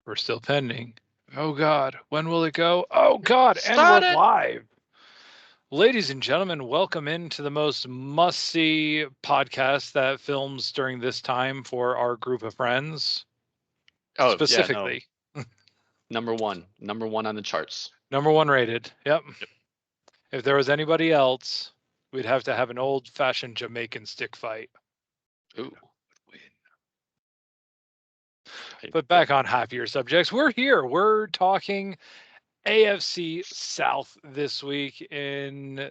We're still pending. Oh, God. When will it go? Oh, God. And Start we're it! live. Ladies and gentlemen, welcome into the most must-see podcast that films during this time for our group of friends. Oh, yeah, no. Specifically, Number one on the charts. number one rated. Yep. Yep. If there was anybody else, we'd have to have an old-fashioned Jamaican stick fight. Ooh. But back on happier subjects, we're here. We're talking AFC South this week in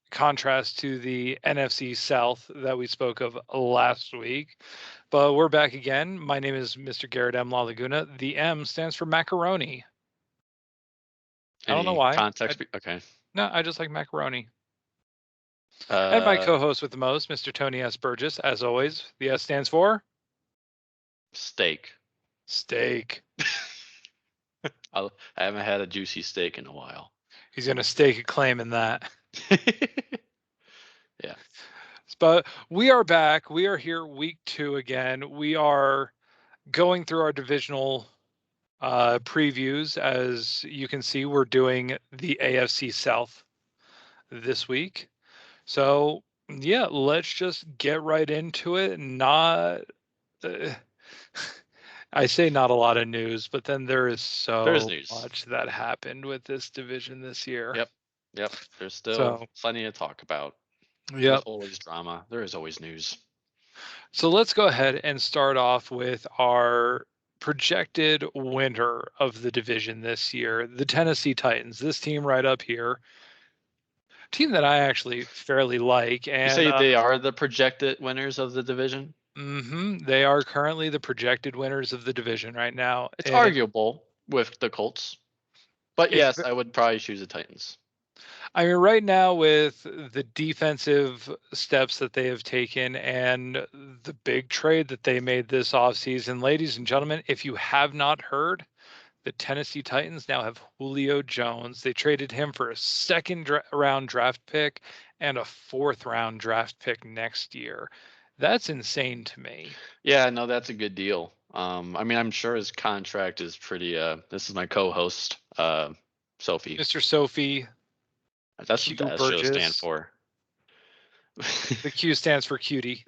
contrast to the NFC South that we spoke of last week. But we're back again. My name is Mr. Garrett M. La Laguna. The M stands for macaroni. I don't know Any why. context? Okay. No, I just like macaroni. And my Uh, co-host with the most, Mr. Tony S. Burgess, as always. The S stands for steak. steak. I haven't had a juicy steak in a while. He's going to stake a claim in that. Yeah. But we are back. We are here week 2 again. We are going through our divisional previews. As you can see, we're doing the AFC South this week. So, yeah, let's just get right into it. Not, I say not a lot of news, but then there is There's so news. much that happened with this division this year. Yep. There's still So, plenty to talk about. There's yep. always drama. There is always news. So let's go ahead and start off with our projected winner of the division this year, the Tennessee Titans. This team right up here, team that I actually fairly like, You and say they are the projected winners of the division? they are currently the projected winners of the division right now. It's And arguable with the Colts. But it's, yes, I would probably choose the Titans. I mean, right now with the defensive steps that they have taken and the big trade that they made this offseason, ladies and gentlemen, if you have not heard, the Tennessee Titans now have Julio Jones. They traded him for a second-round draft pick and a fourth-round draft pick next year. That's insane to me. Yeah, no, that's a good deal. I mean, I'm sure his contract is pretty. This is my co-host, Sophie. Mr. Sophie, That's what Q the S show stand Burgess. for. The Q stands for cutie.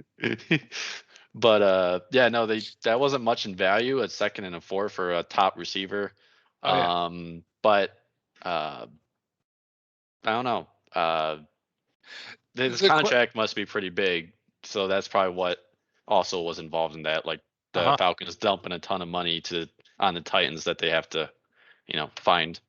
But yeah, no, that wasn't much in value. A second and a fourth for a top receiver. Oh yeah. But I don't know. His The contract must be pretty big, so that's probably what also was involved in that. Like the Falcons dumping a ton of money on the Titans that they have to, find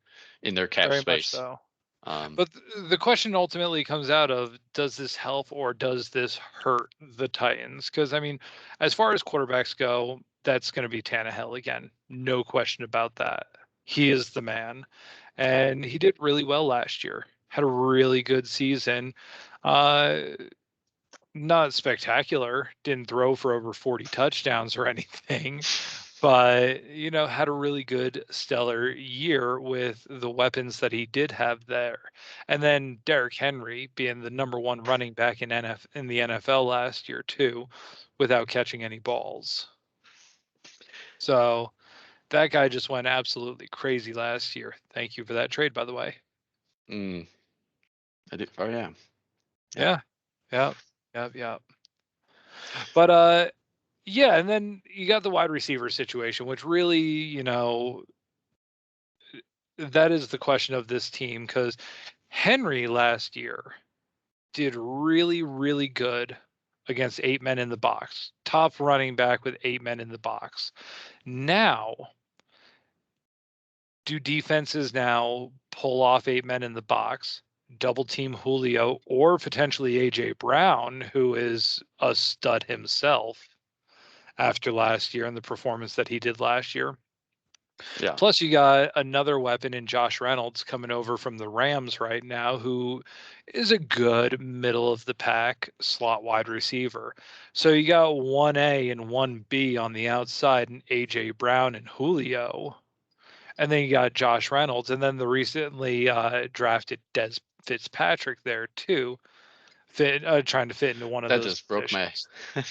in their cap Very space. much so. But the question ultimately comes out of, does this help or does this hurt the Titans? Because, I mean, as far as quarterbacks go, that's going to be Tannehill again. No question about that. He is the man. And he did really well last year. Had a really good season. Not spectacular. Didn't throw for over 40 touchdowns or anything, but had a really good stellar year with the weapons that he did have there. And then Derrick Henry being the number one running back in the NFL last year too, without catching any balls. So that guy just went absolutely crazy last year. Thank you for that trade, by the way. I do. Oh yeah. Yeah. But yeah, and then you got the wide receiver situation, which really, that is the question of this team, because Henry last year did really, really good against 8 men in the box. Top running back with 8 men in the box. Now, do defenses now pull off 8 men in the box, double team Julio, or potentially AJ Brown, who is a stud himself after last year and the performance that he did last year? Yeah. Plus, you got another weapon in Josh Reynolds coming over from the Rams right now, who is a good middle of the pack slot wide receiver. So you got 1A and 1B on the outside, and AJ Brown and Julio. And then you got Josh Reynolds, and then the recently drafted Des Fitzpatrick there too, trying to fit into one of That those just broke positions.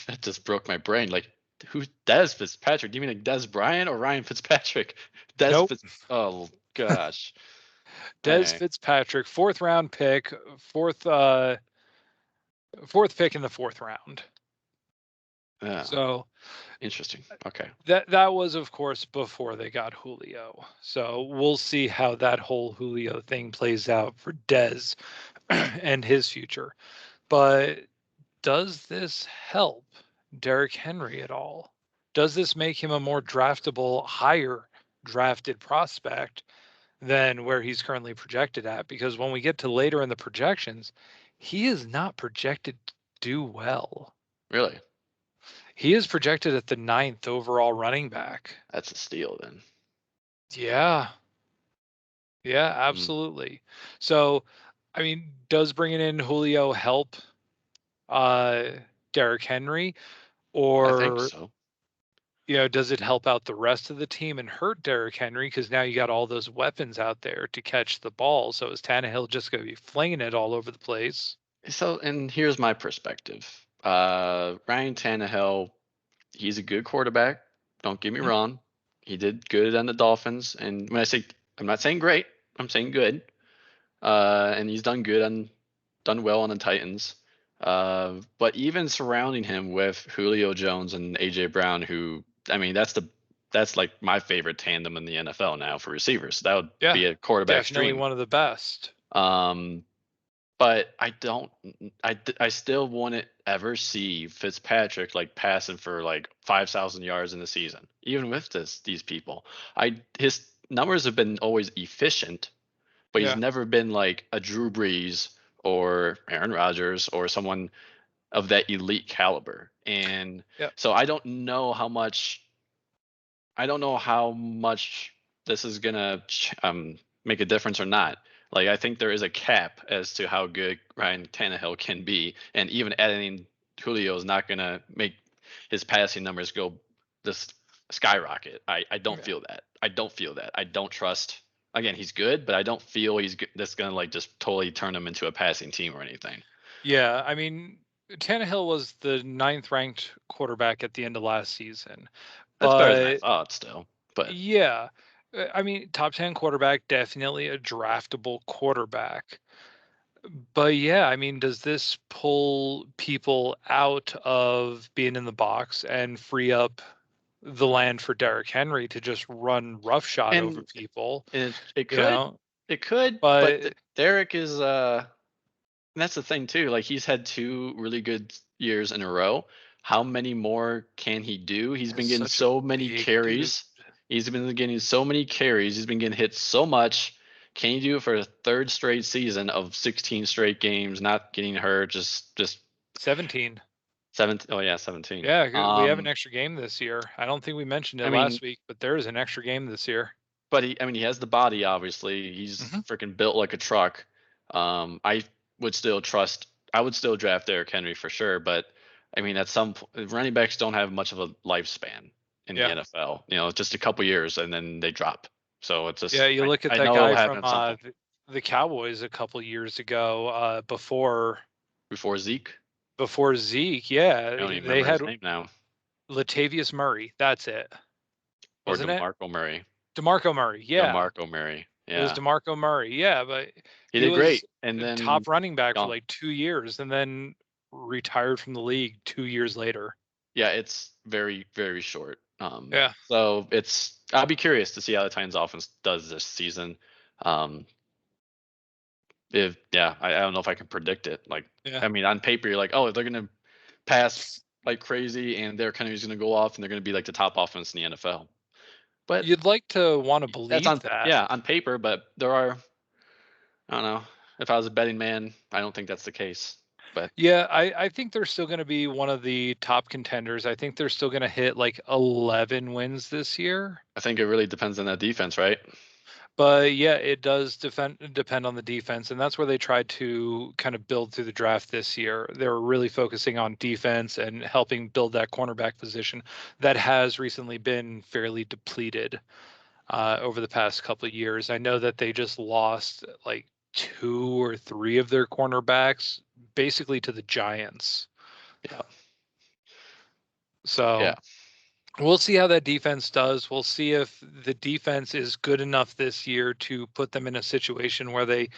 that just broke my brain. Like Who's Des Fitzpatrick? Do you mean like Des Bryant or Ryan Fitzpatrick? Nope. Oh gosh. Des Hey, Fitzpatrick, fourth round pick, fourth pick in the fourth round. yeah, So interesting. Okay. that was, of course, before they got Julio. So we'll see how that whole Julio thing plays out for Dez and his future. But does this help Derrick Henry at all? Does this make him a more draftable, higher drafted prospect than where he's currently projected at? Because when we get to later in the projections, he is not projected to do well. Really? He is projected at the 9th overall running back. That's a steal then. Yeah. Yeah, Hmm. absolutely. So, I mean, does bringing in Julio help uh Derrick Henry, I think or so. does it help out the rest of the team and hurt Derrick Henry because now you got all those weapons out there to catch the ball? So is Tannehill just going to be flinging it all over the place? So, and here's my perspective. Ryan Tannehill, he's a good quarterback. Don't get me Mhm. wrong. He did good on the Dolphins, and when I say, I'm not saying great, I'm saying good. And he's done well on the Titans. But even surrounding him with Julio Jones and AJ Brown, who, I mean, that's like my favorite tandem in the NFL now for receivers. That would Yeah, be a quarterback's definitely dream. one of the best. Um, but I still wouldn't ever see Fitzpatrick like passing for like 5,000 yards in the season, even with these people. His numbers have been always efficient, but he's Yeah. never been like a Drew Brees or Aaron Rodgers or someone of that elite caliber. And Yeah. so I don't know how much this is gonna make a difference or not. Like I think there is a cap as to how good Ryan Tannehill can be, and even adding Julio is not gonna make his passing numbers go this skyrocket. I don't Yeah. feel that. I don't feel that. I don't trust. Again, he's good, but I don't feel that's gonna like just totally turn him into a passing team or anything. Yeah, I mean, Tannehill was the 9th ranked quarterback at the end of last season. That's better than I But thought, still. But yeah, I mean, top 10 quarterback, definitely a draftable quarterback. But yeah, I mean, does this pull people out of being in the box and free up the land for Derrick Henry to just run roughshod over and people? it You could, know, but but Derek is and that's the thing too. Like he's had two really good years in a row. How many more can he do? He's been is getting such a so many big dude. carries. He's been getting so many carries. He's been getting hit so much. Can he do it for a third straight season of 16 straight games, not getting hurt? Just 17. 17. Oh yeah, 17. Yeah, we have an extra game this year. I don't think we mentioned it I mean, last week, but there is an extra game this year. but I mean, he has the body. Obviously, he's Hmm. freaking built like a truck. I would still trust. I would still draft Derrick Henry for sure. But I mean, at some point, running backs don't have much of a lifespan in the Yeah. NFL. You know, just a couple years and then they drop. So it's Yeah, just you look at I that know it'll guy happen from at some point the Cowboys a couple years ago, before Zeke. before Zeke. Yeah, I don't even they remember his had name now. Latavius Murray. That's it, Or wasn't it? DeMarco Murray. DeMarco Murray. Yeah, DeMarco Murray. it was Yeah, DeMarco Murray. Yeah, but he he did was great. And a then top running back for gone. like 2 years, and then retired from the league 2 years later. Yeah, it's very, very short. Yeah, So I'll be curious to see how the Titans offense does this season. Um, if yeah, I don't know if I can predict it. Like, yeah. I mean, on paper, you're like, oh, they're gonna pass like crazy, and their kind of gonna go off, and they're gonna be like the top offense in the NFL. But You'd like to want to that's believe on that. yeah on paper, but there are I don't know. If I was a betting man, I don't think that's the case. But Yeah, I think they're still going to be one of the top contenders. I think they're still going to hit like 11 wins this year. I think it really depends on that defense, right? But yeah, it does depend on the defense, and that's where they tried to kind of build through the draft this year. They were really focusing on defense and helping build that cornerback position that has recently been fairly depleted over the past couple of years. I know that they just lost like two or three of their cornerbacks basically to the Giants. Yeah, So yeah. We'll see how that defense does. We'll see if the defense is good enough this year to put them in a situation where they,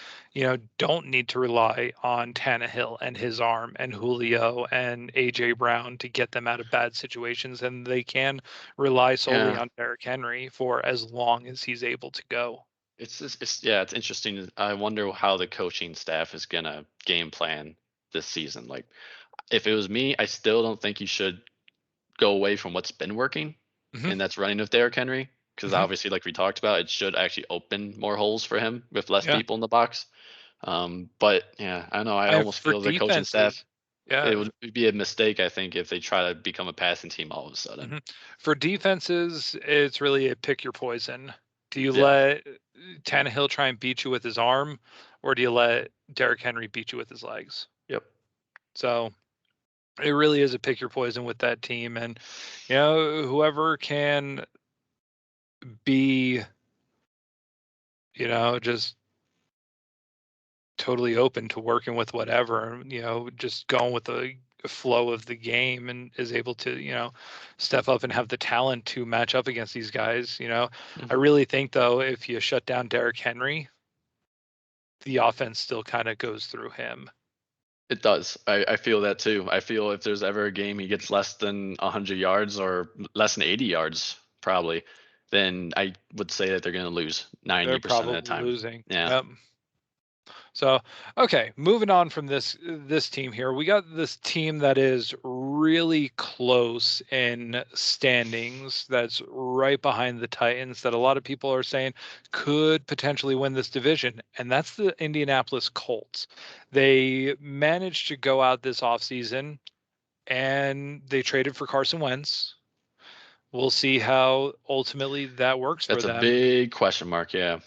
don't need to rely on Tannehill and his arm and Julio and AJ Brown to get them out of bad situations, and they can rely solely Yeah, on Derrick Henry for as long as he's able to go. it's interesting. I wonder how the coaching staff is gonna game plan this season. Like, if it was me, I still don't think you should go away from what's been working, Hmm. and that's running with Derrick Henry. Because Hmm. obviously, like we talked about, it should actually open more holes for him with less Yeah, people in the box. But yeah, I don't know. I and almost for feel the coaching staff. defenses, yeah. It would be a mistake, I think, if they try to become a passing team all of a sudden. Mhm. For defenses, it's really a pick your poison. Do you Yeah. let Tannehill try and beat you with his arm, or do you let Derrick Henry beat you with his legs? Yep. So it really is a pick your poison with that team, and whoever can be, just totally open to working with whatever, just going with the flow of the game and is able to, step up and have the talent to match up against these guys. I Mhm. really think though, if you shut down Derrick Henry, the offense still kind of goes through him. It does. I feel that too. I feel if there's ever a game he gets less than 100 yards or less than 80 yards, probably, then I would say that they're going to lose They're 90% of the probably time. losing. Yeah. Yep. So, okay, moving on from this team here, we got this team that is really close in standings. That's right behind the Titans. That a lot of people are saying could potentially win this division, and that's the Indianapolis Colts. They managed to go out this offseason and they traded for Carson Wentz. We'll see how ultimately that works for That's a them. big question mark. Yeah.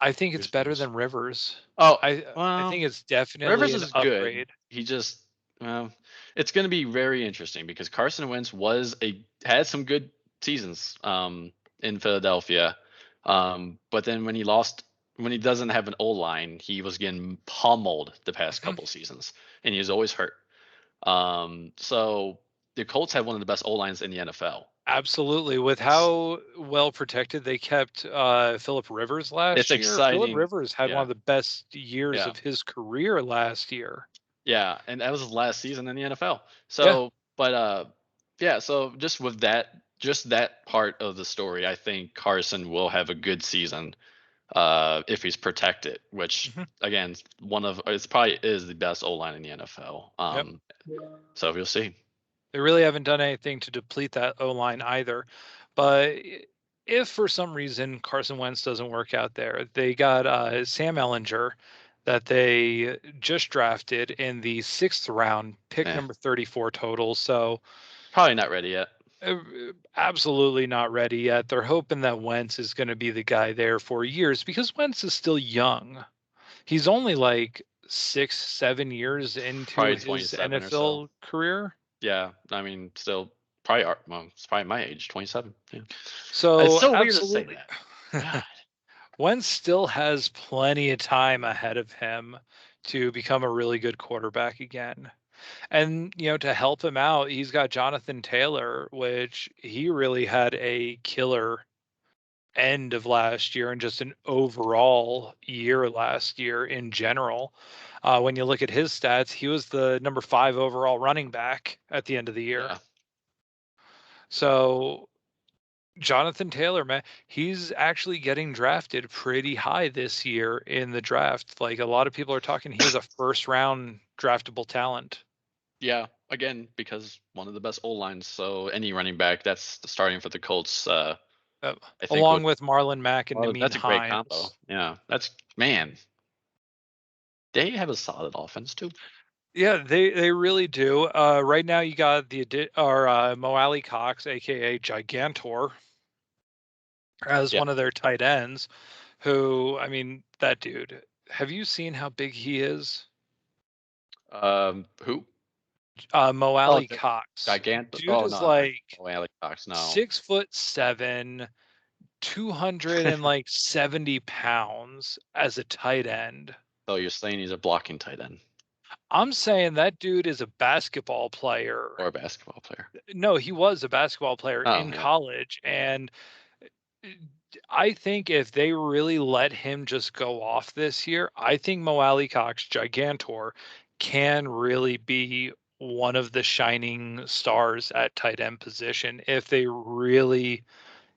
I think it's Who's better knows? than Rivers. Oh, I well, think it's Rivers definitely an is good. upgrade. He just, well, it's going to be very interesting because Carson Wentz had some good seasons in Philadelphia, but then when he doesn't have an O line, he was getting pummeled the past Mhm. couple seasons, and he was always hurt. So the Colts had one of the best O lines in the NFL. Absolutely. With It's how well protected they kept Philip Rivers it's last year, Philip exciting. Rivers had one Yeah, of the best years yeah. of his career last year. Yeah, and that was his last season in the NFL. Yeah. So, but yeah. So just with that, just that part of the story, I think Carson will have a good season if he's protected. Which Hmm. again, it's probably is the best O line in the NFL. Yep. So we'll see. They really haven't done anything to deplete that O line either. But if for some reason Carson Wentz doesn't work out there, they got Sam Ellinger that they just drafted in the 6th round, pick Eh, number 34 total. So probably not ready yet. uh, absolutely not ready yet. They're hoping that Wentz is going to be the guy there for years because Wentz is still young. He's only like 6, 7 years into Probably his 27 or so. NFL career. Yeah, I mean, still probably well, it's probably my age, 27. Yeah, it's So so weird to say absolutely. that. God. Wentz still has plenty of time ahead of him to become a really good quarterback again. And, to help him out, he's got Jonathan Taylor, which he really had a killer end of last year and just an overall year last year in general. When you look at his stats, he was the number 5 overall running back at the end of the year. Yeah, So Jonathan Taylor, man, he's actually getting drafted pretty high this year in the draft. Like a lot of people are talking, he is a first round draftable talent. yeah. Again, because one of the best O lines. So any running back that's starting for the Colts, Uh, I think Along would. with Marlon Mack and Oh, Namin that's a great combo. Hines. Yeah, that's man. They have a solid offense too. Yeah, they really do. Right now you got Mo Alley Cox, aka Gigantor, as Yeah. one of their tight ends. Who, I mean, that dude. Have you seen how big he is? Who? Mo Oh, Alley the Cox. Gigant. Dude Oh is no, not like oh, Alex Cox. No. 6'7", 270 pounds as a tight end. So you're saying he's a blocking tight end? I'm saying that dude is a basketball player. or a basketball player. No, he was a basketball player Oh in yeah, college, and I think if they really let him just go off this year, I think Mo Alley Cox Gigantor can really be one of the shining stars at tight end position if they really,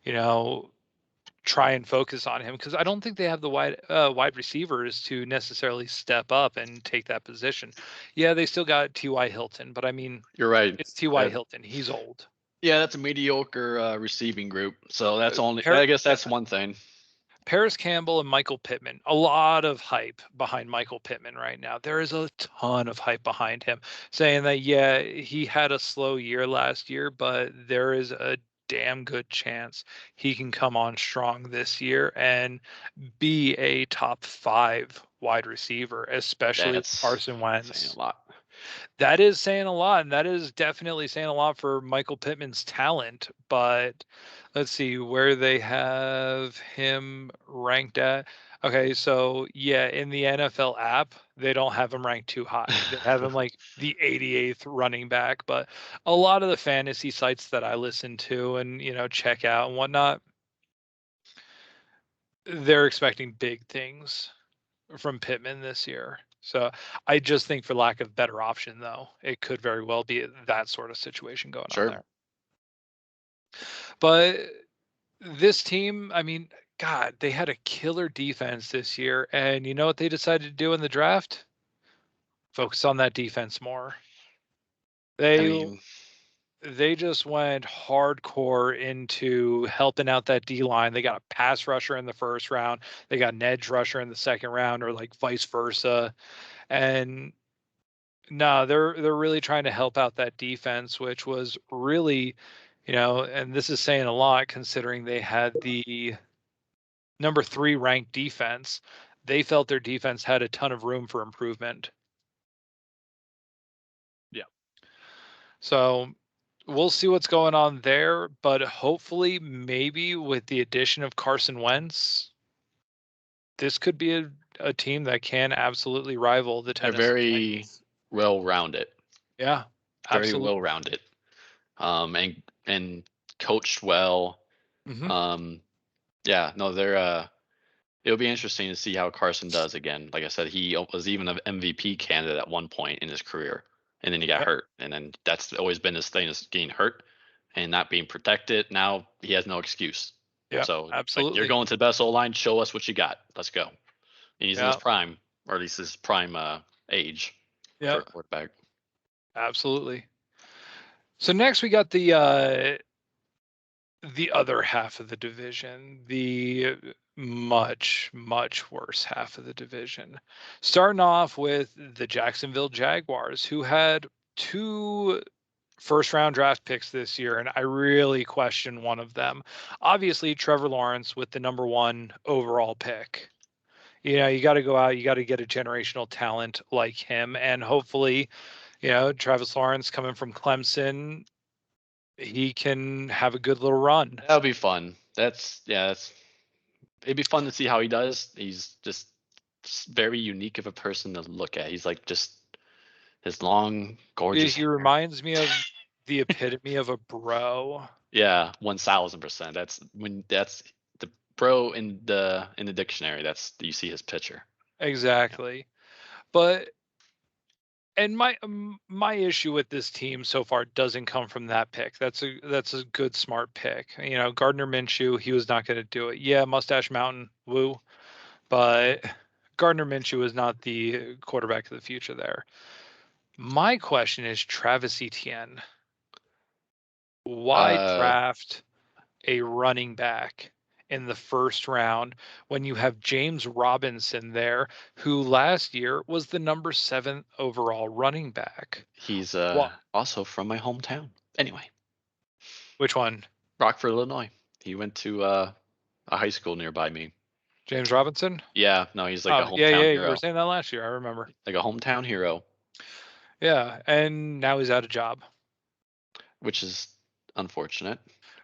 you know, try and focus on him, because I don't think they have the wide receivers to necessarily step up and take that position. Yeah, they still got T.Y. Hilton, but I mean, you're right. it's T.Y. That Hilton. He's old. yeah, that's a mediocre receiving group. So that's only. Par- I guess yeah, that's one thing. Paris Campbell and Michael Pittman. A lot of hype behind Michael Pittman right now. There is a ton of hype behind him, saying that, yeah, he had a slow year last year, but there is a damn good chance he can come on strong this year and be a top 5 wide receiver, especially with That's Carson saying Wentz. a lot. That is saying a lot, and that is definitely saying a lot for Michael Pittman's talent. But let's see where they have him ranked at. Okay, so yeah, in the NFL app, they don't have him ranked too high. They have him like the 88th running back. But a lot of the fantasy sites that I listen to and check out and whatnot, they're expecting big things from Pittman this year. So I just think, for lack of better option, though, it could very well be that sort of situation going on Sure. there. But this team, I mean, God, they had a killer defense this year, and you know what they decided to do in the draft? Focus on that defense more. I They mean, they just went hardcore into helping out that D line. They got a pass rusher in the first round. They got an edge rusher in the second round, or like vice versa. And no, they're really trying to help out that defense, which was really, and this is saying a lot considering they had the number 3 ranked defense. They felt their defense had a ton of room for improvement. yeah, So we'll see what's going on there, but hopefully, maybe with the addition of Carson Wentz, this could be a team that can absolutely rival the they're Tennessee very Titans. well rounded. Yeah, Very well absolutely. rounded. And coached well. Hmm. Um, yeah, no, they're it'll be interesting to see how Carson does again. Like I said, he was even an MVP candidate at one point in his career, and then he got Yep. hurt, and then that's always been his thing, is getting hurt and not being protected. Now he has no excuse. Yep. So like, you're Absolutely. going to the best O line, show us what you got. Let's go. And he's in his Yeah. prime, or at least his prime age for a Yep. quarterback. Absolutely. So next we got the other half of the division, the much much worse half of the division. Starting off with the Jacksonville Jaguars, who had 2 first round draft picks this year, and I really question one of them. Obviously, Trevor Lawrence with the number 1 overall pick. You got to go out, you got to get a generational talent like him, and hopefully, Travis Lawrence coming from Clemson, he can have a good little run. That'll be fun. That's yeah. That's it'd be fun to see how he does. He's just very unique of a person to look at. He's like just his long, gorgeous He hair. reminds me of the epitome of a bro. Yeah, 1000%. That's the pro in the dictionary. That's you see his picture. Yeah. Exactly. But and my issue with this team so far doesn't come from that pick. That's a good smart pick. Gardner Minshew, he was not going to do it. Yeah, Mustache Mountain, woo. But Gardner Minshew is not the quarterback of the future there. My question is Travis Etienne. Why Uh, draft a running back in the first round when you have James Robinson there, who last year was the number 7 overall running back? he's What? also from my hometown. Anyway, Which one? Rockford, Illinois. He went to a high school nearby me. James Robinson? Yeah, no, he's like a Oh, yeah, hometown yeah. You were hero. saying that last year. I remember. Like a hometown hero, Yeah, and now he's out of job. which is unfortunate.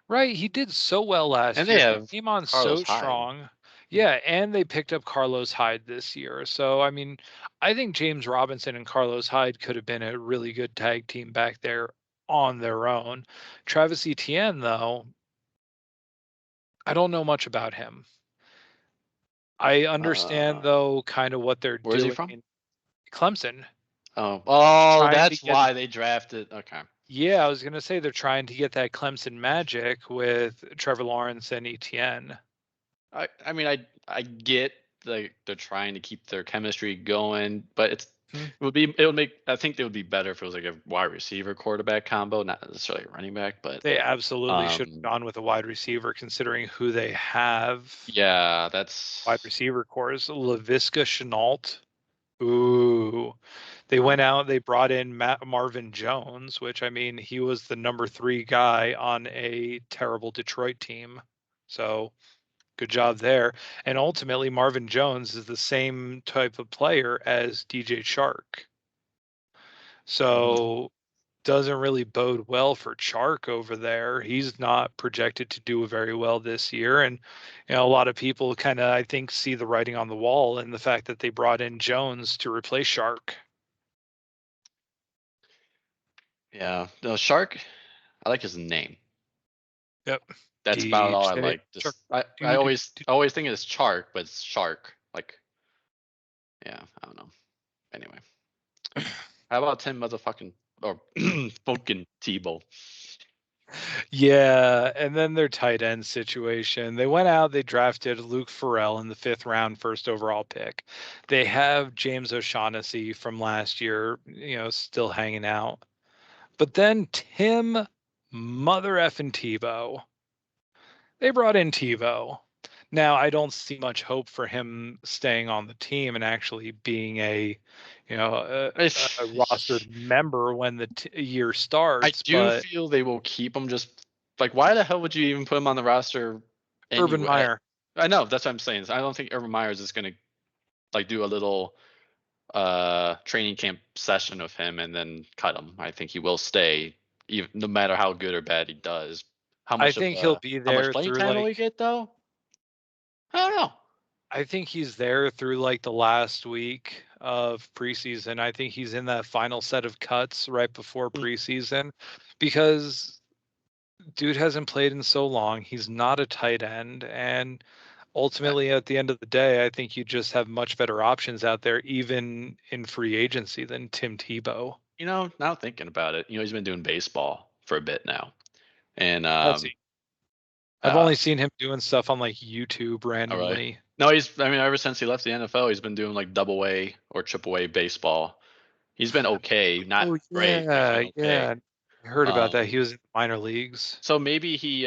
Right, he did so well And last they year. He have came on Carlos so Hyde. strong. Yeah, and they picked up Carlos Hyde this year. So, I mean, I think James Robinson and Carlos Hyde could have been a really good tag team back there on their own. Travis Etienne, though, I don't know much about him. I understand, Uh, though, kind of what they're where is he doing from? in Clemson, Oh, trying to that's get. why they drafted. Okay. Yeah, I was gonna say they're trying to get that Clemson magic with Trevor Lawrence and Etienne. I mean I get like they're trying to keep their chemistry going, but Hmm. it would make I think it would be better if it was like a wide receiver quarterback combo, not necessarily a running back, but They absolutely should have um gone with a wide receiver, considering who they have. yeah, Wide that's receiver cores, Laviska Chenault. Ooh, they went out. They brought in Marvin Jones, which, I mean, he was the number 3 guy on a terrible Detroit team. So good job there. And ultimately, Marvin Jones is the same type of player as DJ Shark. mhm. So doesn't really bode well for Chark over there. He's not projected to do very well this year. And, a lot of people kind of, I think, see the writing on the wall in the fact that they brought in Jones to replace Shark. Yeah. No, Shark, I like his name. Yep. That's about all I DJ like. Shark. Just I Dude. always think it's Chark, but it's Shark. Like, yeah, I don't know. Anyway. How about Tim motherfucking or fucking Tebow? Yeah, and then their tight end situation. They went out, they drafted Luke Farrell in the 5th round, first overall pick. They have James O'Shaughnessy from last year, still hanging out. But then Tim Mother effing Tebow. They brought in Tebow. Now, I don't see much hope for him staying on the team and actually being a rostered member when the year I starts, do but feel they will keep him just like why the hell would you even put him on the roster Urban anyway? Meyer. I know that's what I'm saying. I don't think Urban Myers is gonna like do a little training camp session with him and then cut him. I think he will stay even no matter how good or bad he does. I think he'll be How much there playing through time will he get though? I don't know. I think he's there through like the last week of preseason. I think he's in that final set of cuts right before Mm, preseason because dude hasn't played in so long. He's not a tight end. And I- ultimately, at the end of the day, I think you just have much better options out there, even in free agency, than Tim Tebow. now thinking about it, he's been doing baseball for a bit now. And That's it. I've uh only seen him doing stuff on like YouTube oh really? randomly. No, I mean ever since he left the NFL, he's been doing like double A or triple A baseball. He's been okay, not Oh, great, but he's yeah. been okay. Yeah. I heard about that. Um He was in the minor leagues. so maybe he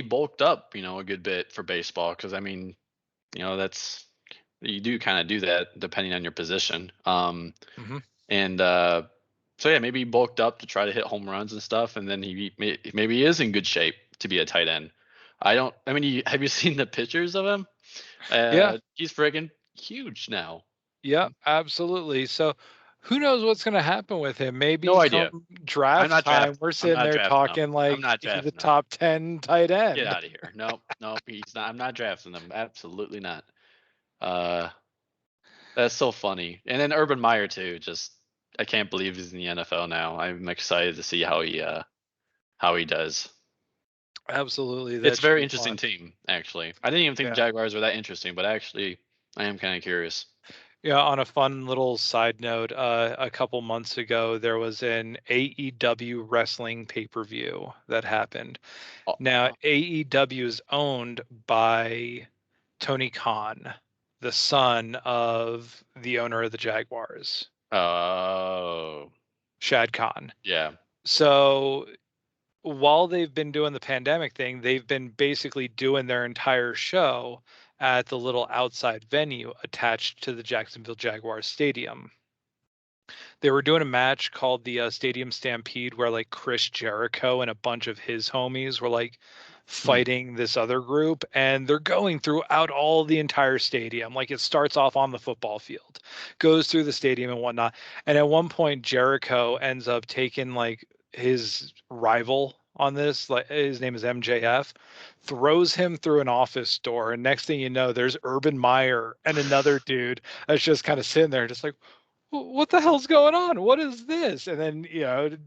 bulked up, a good bit for baseball because I mean, that's you do kind of do that depending on your position. Hmm. And so yeah, maybe he bulked up to try to hit home runs and stuff, and then maybe he is in good shape to be a tight end. I don't. I mean, have you seen the pictures of him? Yeah. He's friggin' huge now. Yeah, absolutely. So who knows what's going to happen with him? No Maybe idea. come draft time, we're I'm sitting not there drafting him. talking I'm like not he's a drafting him. top 10 tight Get end. out of here. No, no, he's not. I'm not drafting him. Absolutely not. Uh, that's so funny. And then Urban Meyer too. Just I can't believe he's in the NFL now. I'm excited to see how he does. Absolutely. It's That a should very be interesting fun. team, actually. I didn't even think the Yeah. Jaguars were that interesting, but actually, I am kind of curious. Yeah. On a fun little side note, a couple months ago, there was an AEW wrestling pay-per-view that happened. Now, Oh, AEW is owned by Tony Khan, the son of the owner of the Jaguars, oh, Shad Khan. yeah. So while they've been doing the pandemic thing, they've been basically doing their entire show at the little outside venue attached to the Jacksonville Jaguars stadium. They were doing a match called the Stadium Stampede where like Chris Jericho and a bunch of his homies were like Hmm. fighting this other group, and they're going throughout all the entire stadium. Like it starts off on the football field, goes through the stadium and whatnot. And at one point Jericho ends up taking like his rival on this. Like his name is MJF, throws him through an office door, and next thing you know, there's Urban Meyer and another dude that's just kind of sitting there, just like, what the hell's going on? What is this? And then,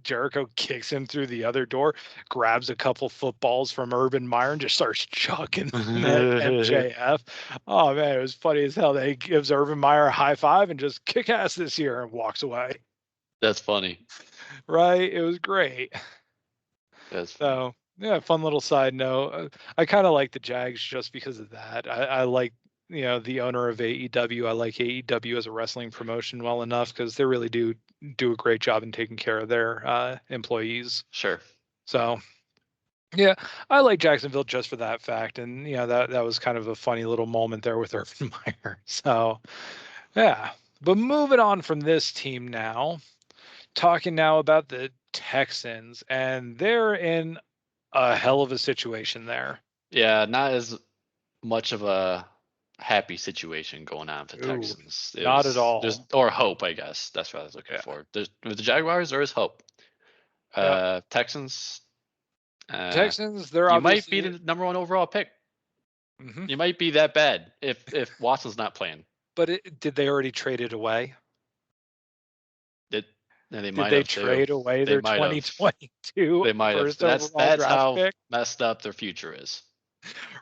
Jericho kicks him through the other door, grabs a couple footballs from Urban Meyer and just starts chucking them at MJF. Oh man, it was funny as hell. He gives Urban Meyer a high five and just kick ass this year and walks away. That's funny. Right? It was great. That's funny. So yeah, fun little side note. I kind of like the Jags just because of that. I like the owner of AEW. I like AEW as a wrestling promotion well enough because they really do a great job in taking care of their employees. Sure. So yeah, I like Jacksonville just for that fact, and that was kind of a funny little moment there with Urban Meyer. So yeah, but moving on from this team now, talking now about the Texans, and they're in a hell of a situation there. Yeah, not as much of a happy situation going on for the Ooh, Texans. not at all. Or hope, I guess. That's what I was looking for. With the Jaguars, there is hope. Texans. Texans, they're you obviously might be the number 1 overall pick. Mm-hmm. You might be that bad if Watson's not playing. But did they already trade it away? They did they trade away their 2022 They might have. first overall draft how pick? Messed up their future is.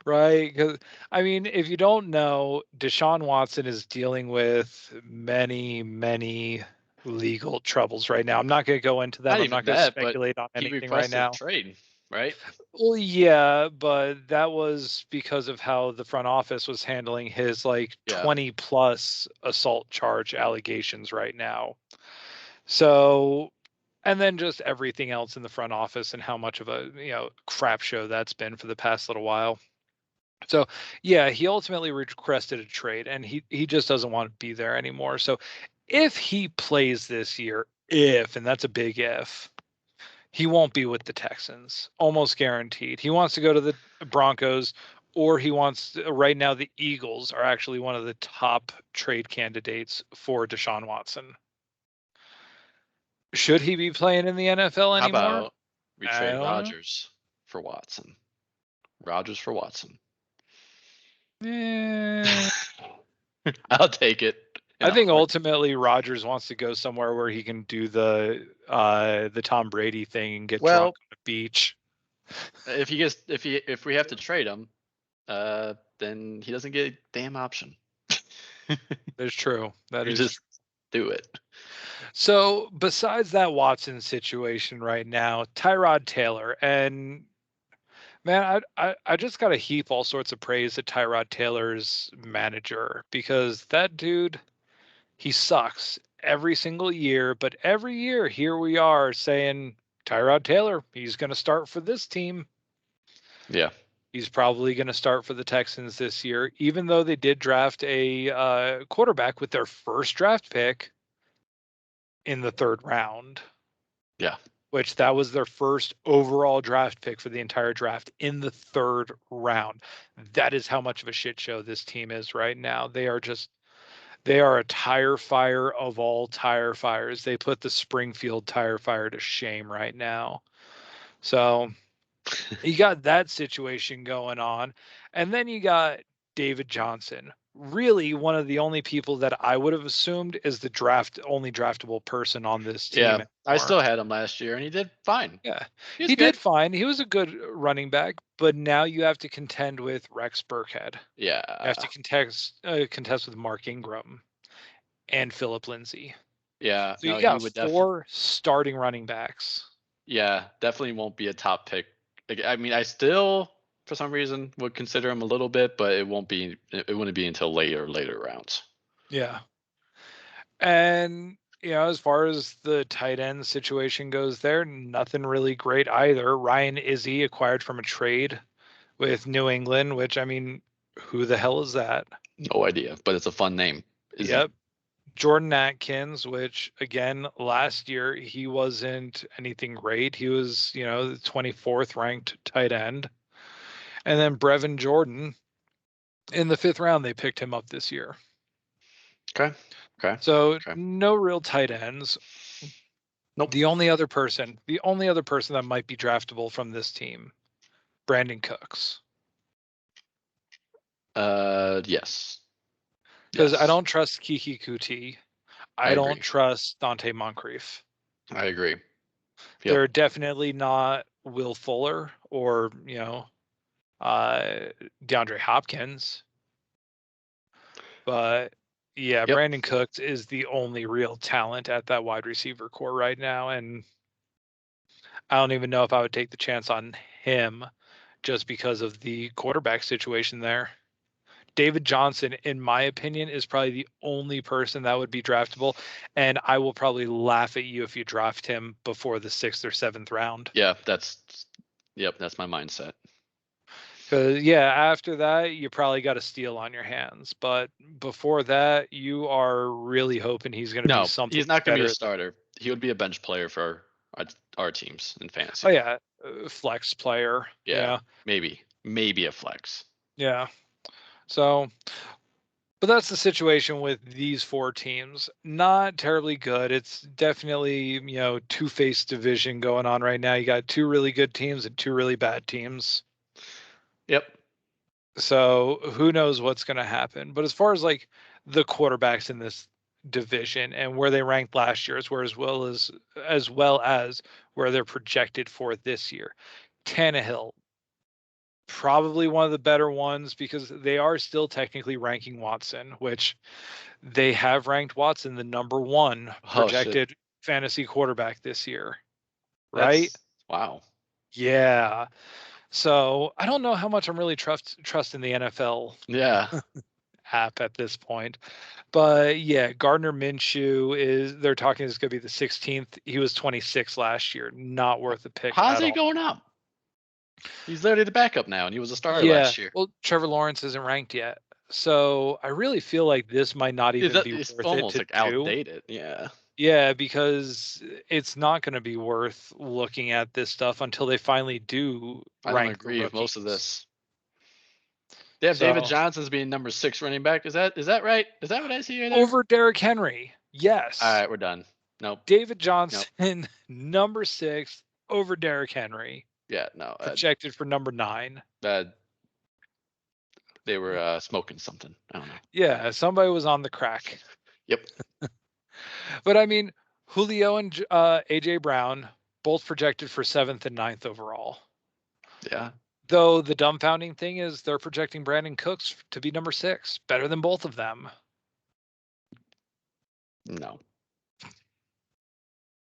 Right, because I mean, if you don't know, Deshaun Watson is dealing with many legal troubles right now. I'm not going to go into them. I'm not going to speculate on anything right now. Trade, right? Well, yeah, but that was because of how the front office was handling his 20 plus assault charge allegations right now. So, and then just everything else in the front office and how much of a crap show that's been for the past little while. So yeah, he ultimately requested a trade, and he just doesn't want to be there anymore. So if he plays this year, and that's a big if, he won't be with the Texans, almost guaranteed. He wants to go to the Broncos, or right now the Eagles are actually one of the top trade candidates for Deshaun Watson. Should he be playing in the NFL anymore? How about we trade Rodgers for Watson? Rodgers for Watson. I'll take it. I think ultimately Rodgers wants to go somewhere where he can do the Tom Brady thing and get drunk on the beach. If we have to trade him, then he doesn't get a damn option. That's true. That is just do it. So besides that Watson situation right now, Tyrod Taylor, and man, I just got to heap all sorts of praise to Tyrod Taylor's manager, because that dude, he sucks every single year, but every year here we are saying Tyrod Taylor, he's going to start for this team. Yeah. He's probably going to start for the Texans this year, even though they did draft a quarterback with their first draft pick in the 3rd round. Yeah. Which that was their first overall draft pick for the entire draft in the 3rd round. That is how much of a shit show this team is right now. They are a tire fire of all tire fires. They put the Springfield tire fire to shame right now. So you got that situation going on. And then you got David Johnson, really one of the only people that I would have assumed is the only draftable person on this team. Yeah, I still had him last year, and he did fine. Yeah, he did fine. He was a good running back, but now you have to contend with Rex Burkhead. Yeah, you have to contest with Mark Ingram and Philip Lindsay. Yeah, so you got 4 starting running backs. Yeah, definitely won't be a top pick. I mean, I still, for some reason, would consider him a little bit, but it wouldn't be until later rounds. Yeah. And as far as the tight end situation goes there, nothing really great either. Ryan Izzy acquired from a trade with New England, which, I mean, who the hell is that? No idea, but it's a fun name. Izzy. Yep. Jordan Atkins, which again, last year he wasn't anything great. He was, the 24th ranked tight end. And then Brevin Jordan, in the 5th round, they picked him up this year. Okay. So no real tight ends. Nope. The only other person that might be draftable from this team, Brandon Cooks. Yes. Because I Yes. don't trust Kiki Kuti. I I don't agree. trust Dante Moncrief. I agree. Yep. They're definitely not Will Fuller or, DeAndre Hopkins. But yeah, Yep. Brandon Cooks is the only real talent at that wide receiver core right now. And I don't even know if I would take the chance on him just because of the quarterback situation there. David Johnson, in my opinion, is probably the only person that would be draftable. And I will probably laugh at you if you draft him before the 6th or 7th round. Yeah. That's my mindset. Because, yeah, after that, you probably got a steal on your hands. But before that, you are really hoping he's going to be No, something he's not going to be a better. starter. He would be a bench player for our teams in Oh, fantasy. yeah, flex player. Yeah, Yeah, maybe a flex. yeah. So, but that's the situation with these four teams. Not terribly good. It's definitely, two-faced division going on right now. You got two really good teams and two really bad teams. Yep. So who knows what's going to happen. But as far as like the quarterbacks in this division and where they ranked last year, as well as where they're projected for this year, Tannehill, probably one of the better ones because they are still technically ranking Watson, which they have ranked Watson the number one Oh shit. projected fantasy quarterback this year, right? That's wow. Yeah. So I don't know how much I'm really trusting the NFL Yeah. app at this point. But yeah, Gardner Minshew they're talking is going to be the 16th. He was 26 last year. Not worth a pick How's at he all. going up? He's literally the backup now, and he was a starter Yeah. last year. Well, Trevor Lawrence isn't ranked yet. So I really feel like this might not even be It's worth it almost to like do. outdated. Yeah. Yeah, because it's not going to be worth looking at this stuff until they finally do I don't rank the agree with most of rookies. this. They have David So Johnson's being number 6 running back. Is that right? Is that what I see right there? over Derrick Henry. All Yes. right, we're done. Nope. David Nope. Johnson, number 6 over Derrick Henry. Yeah. No. Projected for number 9. Uh, they were smoking something. I don't know. Yeah, somebody was on the crack. Yep. But I mean, Julio and AJ Brown both projected for 7th and 9th overall. Yeah. Though the dumbfounding thing is they're projecting Brandon Cooks to be number 6, better than both of them. No.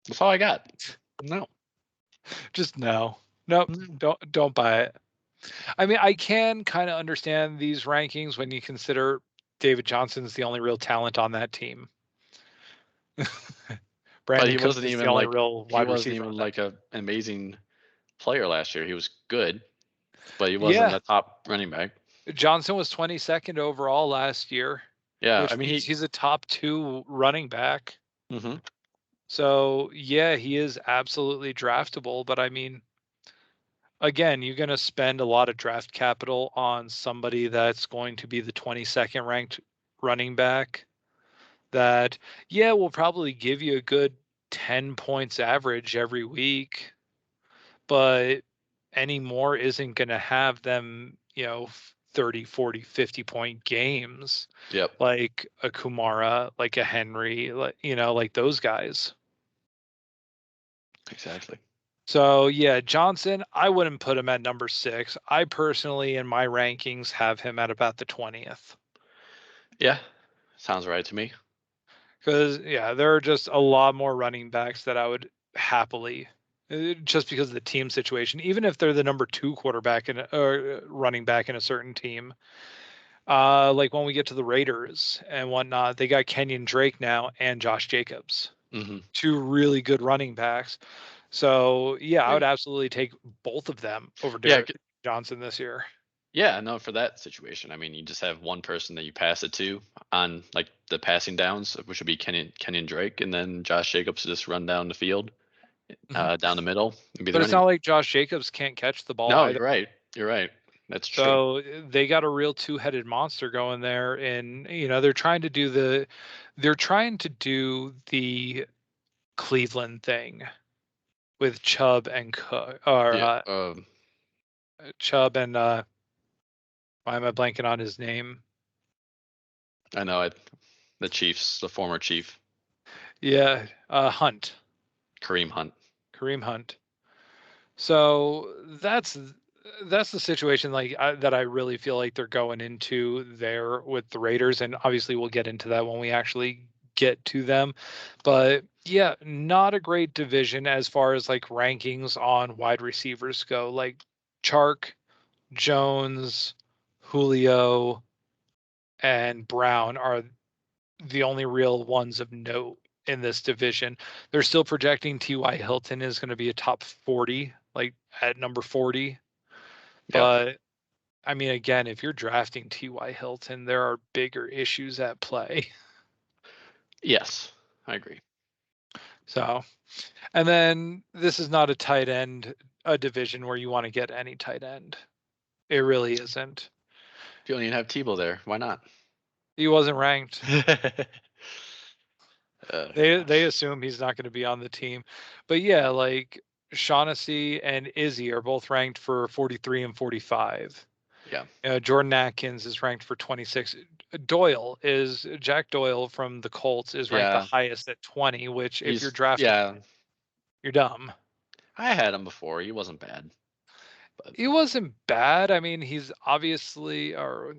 That's all I got. No. Just no. Nope, don't buy it. I mean, I can kind of understand these rankings when you consider David Johnson's the only real talent on that team. But Brandon he Cooks wasn't is the even only like real he wide wasn't receiver even on that like team. an amazing player last year. He was good, but he wasn't Yeah, the top running back. Johnson was 22nd overall last year, Yeah, I which mean means he's a top 2 running back. hmm So, yeah, he is absolutely draftable. But I mean, again, you're going to spend a lot of draft capital on somebody that's going to be the 22nd ranked running back that, yeah, will probably give you a good 10 points average every week, but any more isn't going to have them, 30, 40, 50-point games Yep. like a Kumara, like a Henry, like those guys. Exactly. So yeah, Johnson, I wouldn't put him at number 6. I personally, in my rankings, have him at about the 20th. Yeah. Sounds right to me. Because yeah, there are just a lot more running backs that I would happily, just because of the team situation, even if they're the number 2 quarterback or running back in a certain team. Like when we get to the Raiders and whatnot, they got Kenyon Drake now and Josh Jacobs, hmm 2 really good running backs. So yeah, I Yeah. would absolutely take both of them over Yeah. Derek Johnson this year. Yeah. No, for that situation, I mean, you just have one person that you pass it to on like the passing downs, which would be Kenyon Drake, and then Josh Jacobs to just run down the field, Mhm. down the middle, and be the But it's running. not like Josh Jacobs can't catch the ball No, either. you're right. You're right. That's true. So they got a real two-headed monster going there, and they're trying to do the Cleveland thing with Chubb and Cook, or Yeah. Chubb and why am I blanking on his name? I know. The Chiefs, the former Chief, Yeah, Hunt, Kareem Hunt. Kareem Hunt. So that's the situation that I really feel like they're going into there with the Raiders, and obviously we'll get into that when we actually get to them. But yeah, not a great division as far as like rankings on wide receivers go. Like Chark, Jones, Julio, and Brown are the only real ones of note in this division. They're still projecting T.Y. Hilton is going to be a top 40, like at number 40. Yeah. But I mean, again, if you're drafting T.Y. Hilton, there are bigger issues at play. Yes, I agree. So, and then this is not a tight end, a division where you want to get any tight end. It really isn't. If you don't even have Tebow there, why not? He wasn't ranked. They Gosh. assume he's not going to be on the team. But yeah, like Shaughnessy and Izzy are both ranked for 43 and 45. Yeah. Jordan Atkins is ranked for 26. Jack Doyle from the Colts is ranked the Yeah. highest at 20, which if you're He's drafting, yeah. you're dumb. I had him before. He wasn't bad. But He wasn't bad. I mean, he's obviously, or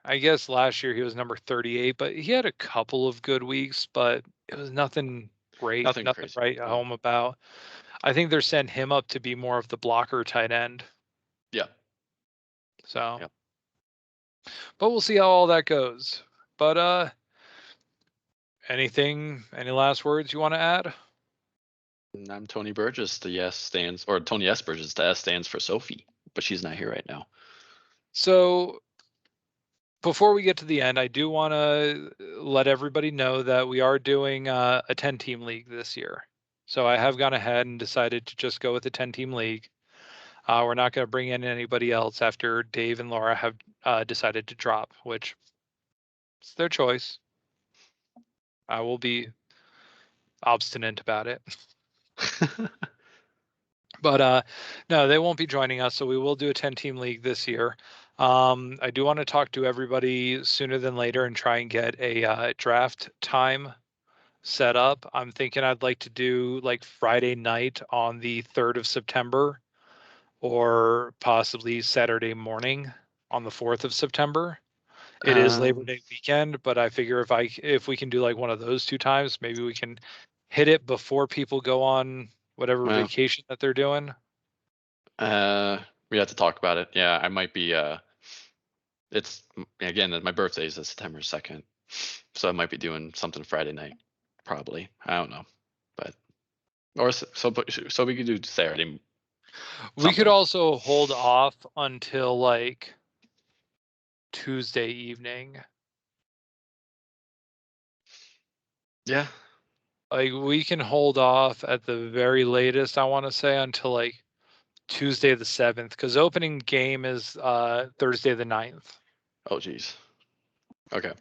I guess last year he was number 38, but he had a couple of good weeks, but it was nothing great, nothing nothing crazy. right No. home about. I think they're setting him up to be more of the blocker tight end. Yeah. So, Yeah. but we'll see how all that goes. But any last words you want to add? And I'm Tony Burgess. The S stands, or Tony S. Burgess. The S stands for Sophie, but she's not here right now. So, before we get to the end, I do want to let everybody know that we are doing a 10-team league this year. So I have gone ahead and decided to just go with a 10-team league. We're not going to bring in anybody else after Dave and Laura have decided to drop, which is their choice. I will be obstinate about it. But no, they won't be joining us, so we will do a 10-team league this year. I do want to talk to everybody sooner than later and try and get a draft time set up. I'm thinking I'd like to do like Friday night on the 3rd of September or possibly Saturday morning on the 4th of September. It is Labor um, Day weekend, but I figure if we can do like one of those two times, maybe we can hit it before people go on whatever well, vacation that they're doing. we have to talk about it. Yeah, I might be. It's again my birthday is September 2nd, so I might be doing something Friday night, probably. I don't know, but or so we could do Saturday We could something. also hold off until like Tuesday evening. Yeah. Like we can hold off at the very latest, I want to say, until like Tuesday the 7th, because opening game is Thursday the 9th. Oh, geez. Okay.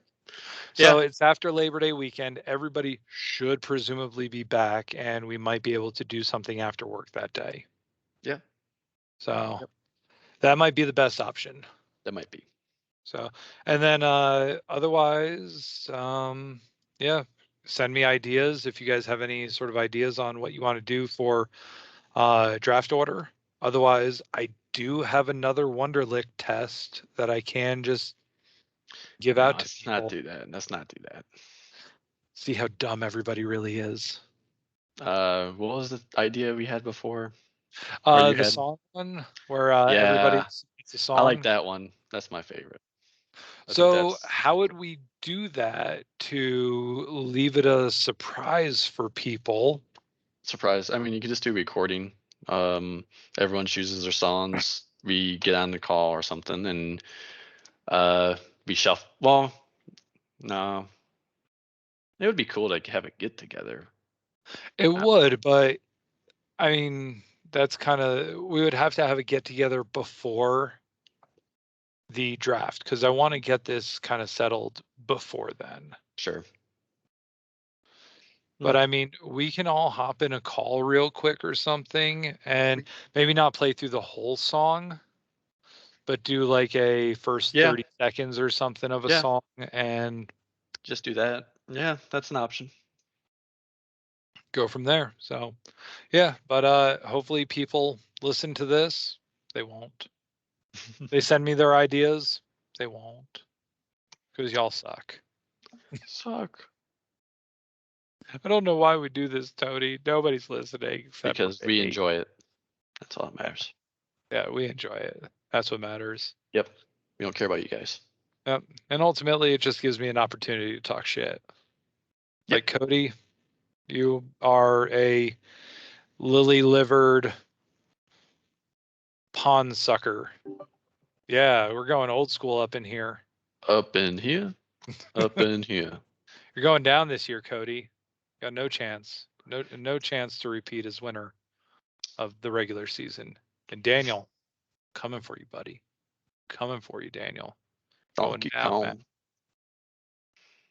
So Yeah. it's after Labor Day weekend. Everybody should presumably be back, and we might be able to do something after work that day. Yeah. So Yep. that might be the best option. That might be. So, and then otherwise, yeah, send me ideas if you guys have any sort of ideas on what you want to do for draft order. Otherwise, I do have another Wonderlic test that I can just give No, out to let's not people. do that. Let's not do that. See how dumb everybody really is. What was the idea we had before? Or you The had? song one where everybody Yeah, it's a I like song. that one. That's my favorite. I think So that's how would we do that to leave it a surprise for people? surprise. I mean, you could just do recording. Um, Everyone chooses their songs. We get on the call or something, and we shuffle. Well, no, it would be cool to have a get together. It Uh, would, but I mean, that's kind of we would have to have a get together before the draft because I want to get this kind of settled before then. sure. But I mean, we can all hop in a call real quick or something, and maybe not play through the whole song, but do like a first Yeah. 30 seconds or something of a Yeah. song and Just do that. Yeah, that's an option. go from there. So, yeah, but hopefully people listen to this. They won't. They send me their ideas. They won't, because y'all suck. Suck. I don't know why we do this, Tony. Nobody's listening except for Because we me. enjoy it. That's all that matters. Yeah, we enjoy it. That's what matters. Yep. We don't care about you guys. Yep. And ultimately, it just gives me an opportunity to talk shit. Yep. Like, Cody, you are a lily-livered pond sucker. Yeah, we're going old school up in here. Up in here. Up in here. You're going down this year, Cody. Got no chance. No chance to repeat as winner of the regular season. And Daniel, coming for you, buddy. Coming for you, Daniel. Going Donkey down, man.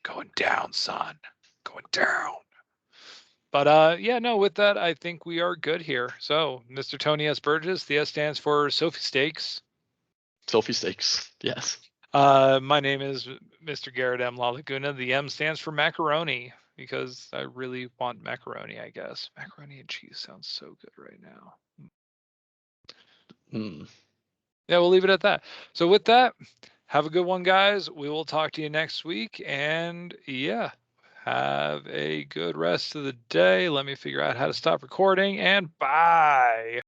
Kong. Going down, son. Going down. But yeah, no, with that, I think we are good here. So, Mr. Tony S. Burgess, the S stands for Sophie Steaks. Sophie Steaks. Yes. My name is Mr. Garrett M. La Laguna. The M stands for macaroni because I really want macaroni, I guess. Macaroni and cheese sounds so good right now. Yeah, we'll leave it at that. So with that, have a good one, guys. We will talk to you next week. And yeah, have a good rest of the day. Let me figure out how to stop recording, and bye.